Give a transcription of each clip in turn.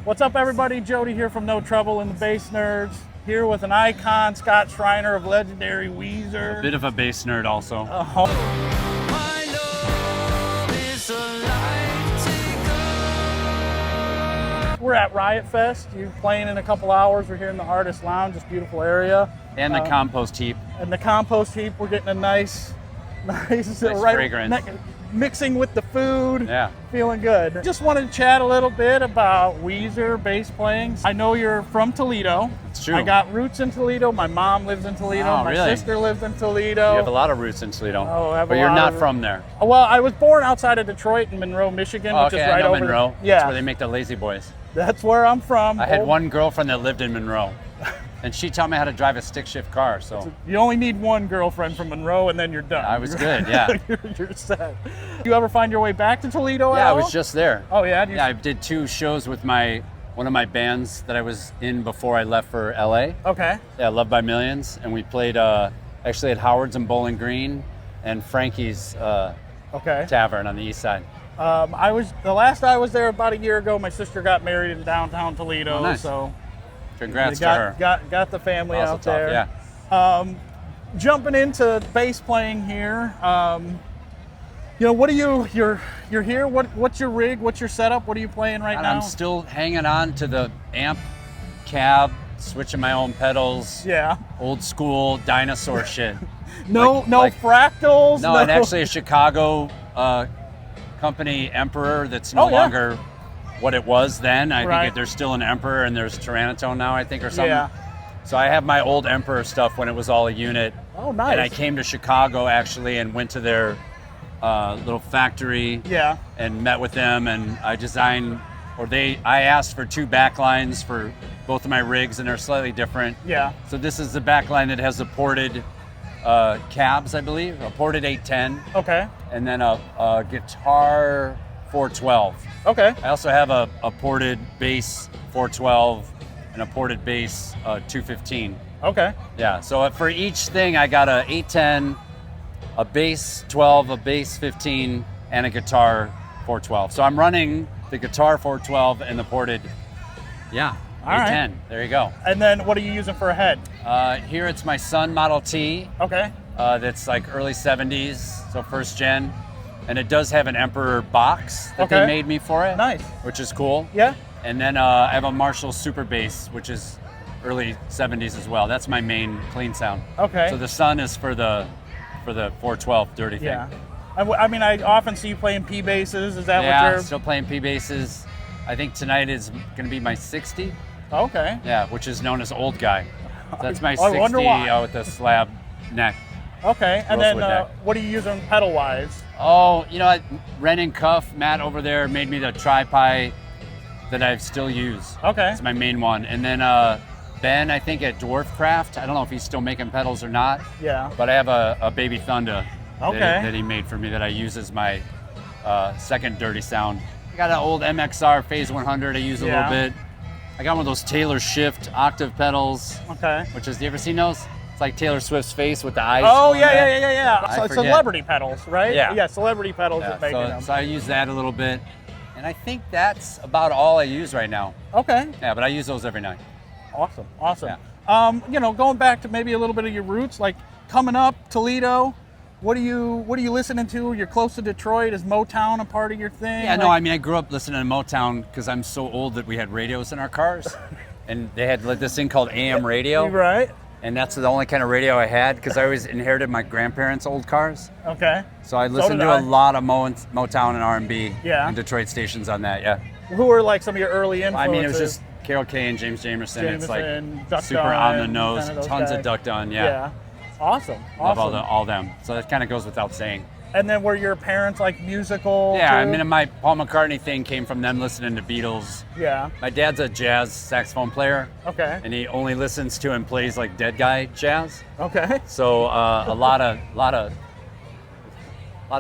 What's up, everybody? Jody here from No Treble and the Bass Nerds. Here with an icon, Scott Shriner of legendary Weezer. A bit of a bass nerd also. We're at Riot Fest. You're playing in a couple hours. We're here in the Artist Lounge, this beautiful area. And the compost heap. And the compost heap, we're getting a nice fragrance. Mixing with the food. Yeah. Feeling good. Just wanted to chat a little bit about Weezer bass playing. I know you're from Toledo. It's true. I got roots in Toledo. My mom lives in Toledo. Oh, My really? sister lives in Toledo. You have a lot of roots in Toledo. Oh, I have but a you're lot not of- from there. Well, I was born outside of Detroit in Monroe, Michigan, Oh, which okay, is right I know over Monroe. Yeah, That's where they make the Lazy Boys. that's where I'm from. I had one girlfriend that lived in Monroe. And she taught me how to drive a stick shift car, so. You only need one girlfriend from Monroe, and then you're done. I was good, yeah. you're set. You ever find your way back to Toledo at Yeah, I all? was just there. Oh yeah. Yeah, I did 2 shows with one of my bands that I was in before I left for LA. Okay. Yeah, Love by Millions, and we played actually at Howard's in Bowling Green and Frankie's Okay. Tavern on the east side. The last I was there about a year ago. My sister got married in downtown Toledo, Oh, nice. so Congrats to her. got the family Also out tough, there. yeah. Jumping into bass playing here. What do you're here? What's your rig? What's your setup? What are you playing right And now? I'm still hanging on to the amp cab, switching my own pedals. Yeah. Old school dinosaur shit. No fractals. No, and actually a Chicago company Emperor that's no Oh, yeah. longer what it was then. I Right. think there's still an Emperor and there's Tyrannotone now, I think, or something. Yeah. So I have my old Emperor stuff when it was all a unit. Oh, nice. And I came to Chicago actually and went to their little factory. Yeah. And met with them, and I asked for 2 backlines for both of my rigs, and they're slightly different. Yeah. So this is the backline that has the ported cabs, I believe, a ported 810, Okay. and then a guitar 412. Okay. I also have a ported bass 412 and a ported bass 215. Okay. Yeah, so for each thing I got a 810, a bass 12, a bass 15, and a guitar 412. So I'm running the guitar 412 and the ported, All 810. right. There you go. And then what are you using for a head? Here it's my Sun Model T. Okay. That's like early 70s, so first gen. And it does have an Emperor box that Okay. they made me for it. Nice. Which is cool. Yeah. And then I have a Marshall Super Bass, which is early 70s as well. That's my main clean sound. Okay. So the Sun is for the 412 dirty thing. Yeah. I often see you playing P basses. Is that what Yeah, you're? still playing P basses. I think tonight is going to be my 60. Okay. Yeah, which is known as old guy. So that's my I 60 wonder why. with the slab neck. Okay. And then Rosewood neck. what are you using pedal wise? Oh, Ren and Cuff, Matt over there made me the tri-pi that I still use. Okay. It's my main one. And then Ben, I think at Dwarfcraft, I don't know if he's still making pedals or not, Yeah. but I have a Baby Thunder Okay. that he made for me that I use as my second dirty sound. I got an old MXR Phase 100 I use a Yeah. little bit. I got one of those Taylor Swift octave pedals, Okay. which is, you ever seen those? It's like Taylor Swift's face with the eyes. Oh going yeah, back. yeah. I So forget. celebrity pedals, right? Yeah. Yeah, celebrity pedals Yeah, that making them. so I use that a little bit. And I think that's about all I use right now. Okay. Yeah, but I use those every night. Awesome. Yeah. Going back to maybe a little bit of your roots, like coming up Toledo. What are you listening to? You're close to Detroit. Is Motown a part of your thing? Yeah, no, I mean, I grew up listening to Motown because I'm so old that we had radios in our cars. And they had like this thing called AM radio. Right. And that's the only kind of radio I had because I always inherited my grandparents' old cars. Okay. So I listened did to I. a lot of Motown and R&B Yeah. and Detroit stations on that, yeah. Who were like some of your early influences? I mean, it was just Carol Kay and James Jamerson. It's like Jameson, Duck super Dunn, on the nose, kinda those tons guys. of Duck Dunn, yeah. Awesome. Love Awesome. all them. So that kind of goes without saying. And then were your parents like musical? Yeah, I too? mean, my Paul McCartney thing came from them listening to Beatles. Yeah. My dad's a jazz saxophone player, Okay. and he only listens to and plays like dead guy jazz. Okay. So a lot of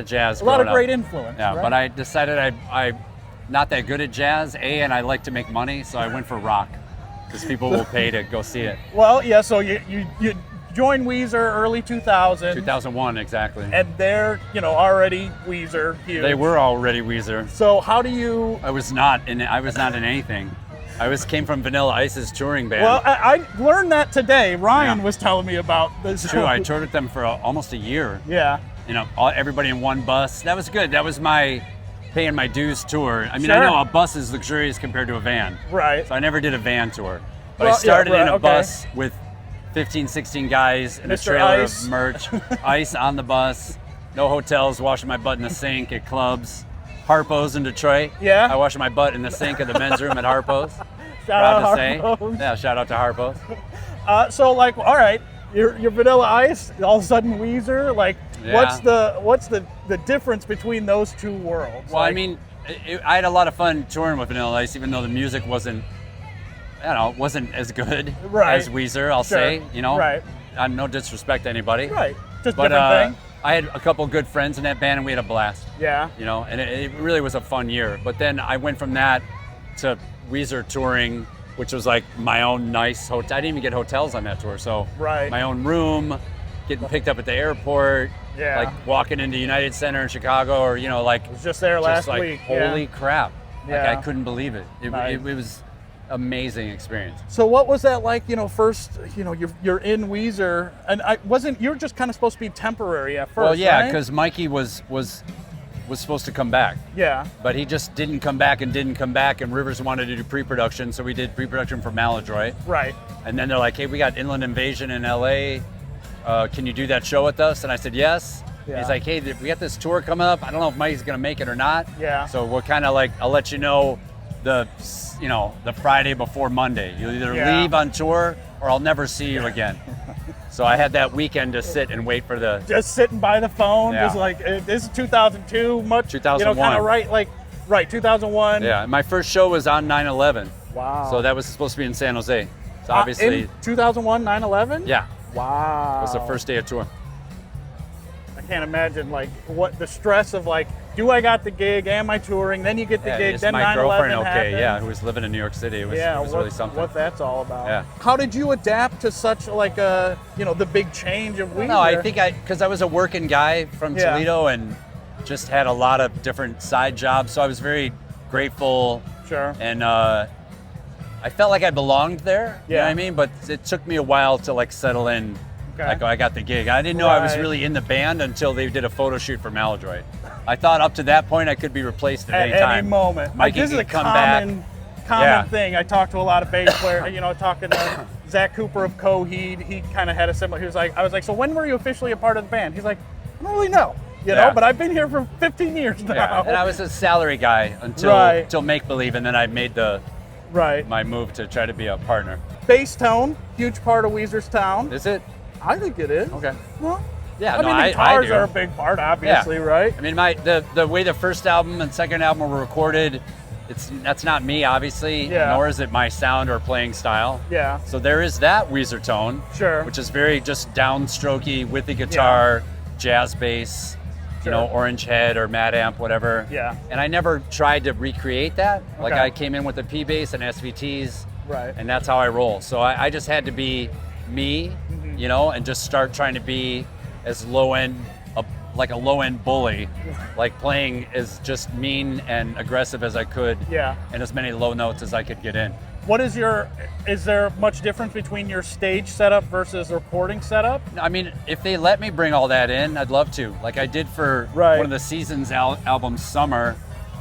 jazz. A lot of growing up. great influence. Yeah, right? but I decided I'm not that good at jazz, and I like to make money, so I went for rock because people will pay to go see it. Well, yeah. So you joined Weezer early 2000. 2001 exactly. And they're already Weezer huge. They were already Weezer. So how do you? I was not in anything. came from Vanilla Ice's touring band. Well, I learned that today. Ryan Yeah. was telling me about this. True, I toured with them for almost a year. Yeah. You know, everybody in one bus. That was good. That was my paying my dues tour. I mean, Sure. I know a bus is luxurious compared to a van. Right. So I never did a van tour. But Well, I started yeah, right, in a okay. bus with 15, 16 guys in a Mr. trailer Ice. of merch. Ice on the bus. No hotels, washing my butt in the sink at clubs. Harpo's in Detroit. Yeah. I washed my butt in the sink of the men's room at Harpo's. Shout Proud out to say. Harpo's. Yeah, shout out to Harpo's. So like, all right, you're Vanilla Ice. All of a sudden, Weezer. Like, Yeah. what's the difference between those two worlds? Well, I Like, mean, I had a lot of fun touring with Vanilla Ice, even though the music wasn't as good Right. as Weezer, I'll Sure. say, you know. Right. I'm no disrespect to anybody. right, just But different thing. I had a couple good friends in that band and we had a blast, Yeah. you know, and it really was a fun year. But then I went from that to Weezer touring, which was like my own nice hotel. I didn't even get hotels on that tour, so Right. my own room, getting picked up at the airport, Yeah. like walking into United Center in Chicago, or, you know, like I was just there last like, week. holy yeah. crap. Like, Yeah. I couldn't believe it. Nice. It was amazing experience. So what was that like? You know, first, you know, you're in Weezer, and you were just kind of supposed to be temporary at first. Well, yeah, right? because Mikey was supposed to come back, yeah, but he just didn't come back, and Rivers wanted to do pre-production, so we did pre-production for Maladroit. right, And then they're like, hey, we got Inland Invasion in LA. Can you do that show with us? And I said, yes. Yeah. He's like, hey, we got this tour coming up. I don't know if Mikey's going to make it or not. Yeah. So we're kind of like, I'll let you know the Friday before Monday. You'll either Yeah. leave on tour or I'll never see you again. So I had that weekend to sit and wait for the, just sitting by the phone, Yeah. just like this is 2002, much, 2001. you know, kind of right, 2001. yeah. My first show was on 9/11. Wow. So that was supposed to be in San Jose. So obviously, in 2001, 9/11. yeah, Wow. it was the first day of tour. I can't imagine like what the stress of like, do I got the gig? Am I touring? Then you get the Yeah, gig. it's Then my 9/11 girlfriend, okay, happens. yeah, who was living in New York City. It was, Yeah, it was really something. what that's all about. Yeah. How did you adapt to such like a, you know, the big change of Weezer? No, I think because I was a working guy from Yeah. Toledo and just had a lot of different side jobs, so I was very grateful, Sure. and I felt like I belonged there. You know Yeah. what I mean? But it took me a while to like settle in. Okay. Like, oh, I got the gig. I didn't know I was Right. really in the band until they did a photo shoot for Maladroit. I thought up to that point I could be replaced at any time. any moment. Like, Mikey this is a could come back. common Yeah. thing. I talked to a lot of bass players. You know, talking to Zach Cooper of Coheed. He kind of had a similar. He was like, I was like, so when were you officially a part of the band? He's like, I don't really know. You know, Yeah. but I've been here for 15 years now. Yeah, and I was a salary guy until Right. Make Believe, and then I made right. my move to try to be a partner. Bass tone, huge part of Weezer's town. Is it? I think it is. Okay. Well, Yeah, I no, mean, the I guitars do. are a big part, obviously, right? I mean, the way the first album and second album were recorded, that's not me, obviously, Yeah. nor is it my sound or playing style. Yeah. So there is that Weezer tone, Sure. which is very just downstrokey with the guitar, jazz bass, Sure. you know, orange head or mad amp, whatever. Yeah. And I never tried to recreate that. Like Okay. I came in with the P bass and SVTs, Right. and that's how I roll. So I just had to be me, Mm-hmm. you know, and just start trying to be as low end, like a low end bully, like playing as just mean and aggressive as I could, Yeah. and as many low notes as I could get in. Is there much difference between your stage setup versus recording setup? I mean, if they let me bring all that in, I'd love to. Like I did for Right. one of the Seasons albums, Summer,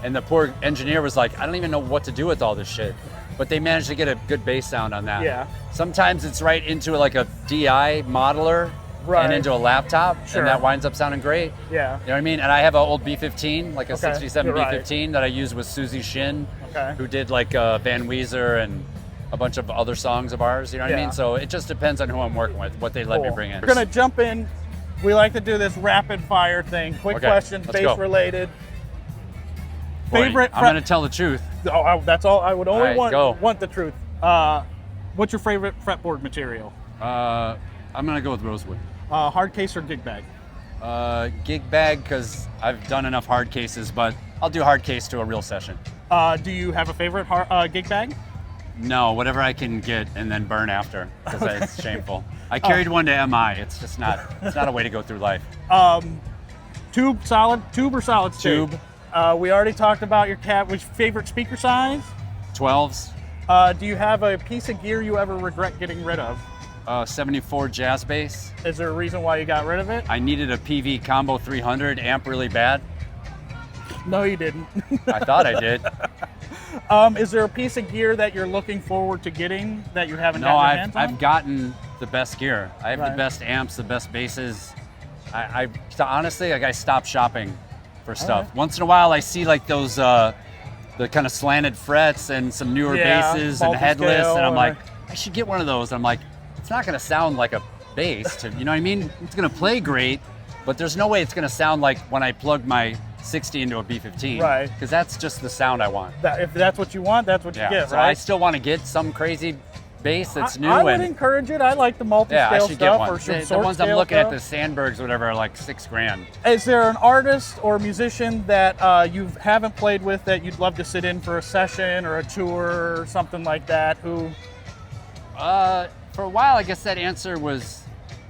and the poor engineer was like, I don't even know what to do with all this shit. But they managed to get a good bass sound on that. Yeah. Sometimes it's right into like a DI modeler Right. and into a laptop, Sure. and that winds up sounding great. Yeah. You know what I mean? And I have an old B15, like a Okay, 67 you're right. B15 that I use with Susie Shin, Okay. who did like Van Weezer and a bunch of other songs of ours. You know what I Yeah. mean? So it just depends on who I'm working with, what they let me Cool. bring in. We're gonna jump in. We like to do this rapid fire thing. Quick Okay, questions, let's bass go. related. Boy, Favorite I'm gonna tell the truth. that's all. I would only All right, go. want the truth. What's your favorite fretboard material? I'm gonna go with Rosewood. Hard case or gig bag? Gig bag, because I've done enough hard cases, but I'll do hard case to a real session. Do you have a favorite gig bag? No, whatever I can get and then burn after, because it's shameful. I carried one to MI. It's just not. It's not a way to go through life. Tube or solid state? Tube. We already talked about your cat. Which favorite speaker size? 12s. Do you have a piece of gear you ever regret getting rid of? 74 jazz bass. Is there a reason why you got rid of it? I needed a PV Combo 300 amp really bad. No, you didn't. I thought I did. Is there a piece of gear that you're looking forward to getting that you haven't No, gotten your hands on? I've gotten the best gear. I have Right. the best amps, the best basses. So honestly, like I stopped shopping for stuff. right. Once in a while, I see like those the kind of slanted frets and some newer Yeah, basses and headless, multi-scale and I'm or- like, I should get one of those. I'm like, it's not gonna sound like a bass, you know what I mean? It's gonna play great, but there's no way it's gonna sound like when I plug my 60 into a B15. Right. Because that's just the sound I want. If that's what you want, that's what you get, so right? I still want to get some crazy bass that's new I would and encourage it. I like the multi-scale yeah, I should stuff get one. or some The ones I'm short-scale looking at, stuff. the Sandbergs or whatever, are like $6,000. Is there an artist or musician that you haven't played with that you'd love to sit in for a session or a tour or something like that? Who? For a while, I guess that answer was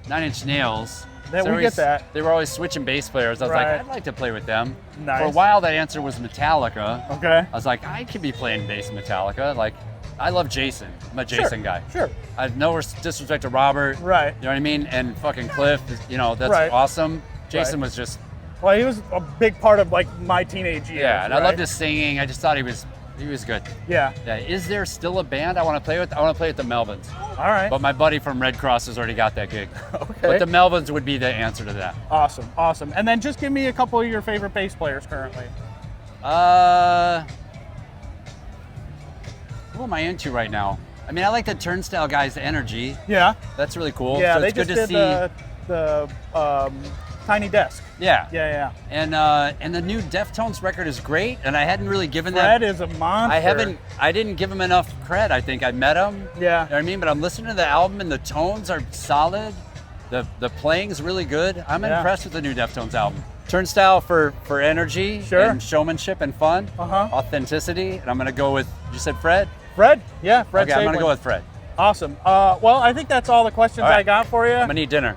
9 Inch Nails. That So we get that. They were always switching bass players. I was Right. like, I'd like to play with them. Nice. For a while, that answer was Metallica. Okay. I was like, I could be playing bass in Metallica. Like, I love Jason. I'm a Jason guy. Sure. I have no disrespect to Robert. Right. You know what I mean? And fucking Cliff, that's Right. awesome. Jason Right. was just, Well, he was a big part of like my teenage years. yeah, and I right? loved his singing. I just thought he was good. Yeah. Yeah. Is there still a band I want to play with? I want to play with the Melvins. All right. But my buddy from Red Cross has already got that gig. Okay. But the Melvins would be the answer to that. Awesome. Awesome. And then just give me a couple of your favorite bass players currently. Who am I into right now? I mean, I like the Turnstile guys' energy. Yeah. That's really cool. Yeah. So They it's just good to did see. the Tiny Desk. Yeah. Yeah. And the new Deftones record is great, and I hadn't really given Fred that. is a monster. I didn't give him enough cred. I think I met him. Yeah. You know what I mean? But I'm listening to the album, and the tones are solid. The playing's really good. I'm Yeah. impressed with the new Deftones album. Turnstile for energy Sure. and showmanship and fun, Uh-huh. authenticity, and I'm gonna go with. You said Fred? Fred? Yeah, Fred. Okay, I'm gonna Sabling. go with Fred. Awesome. Well, I think that's all the questions All right. I got for you. I'm gonna eat dinner.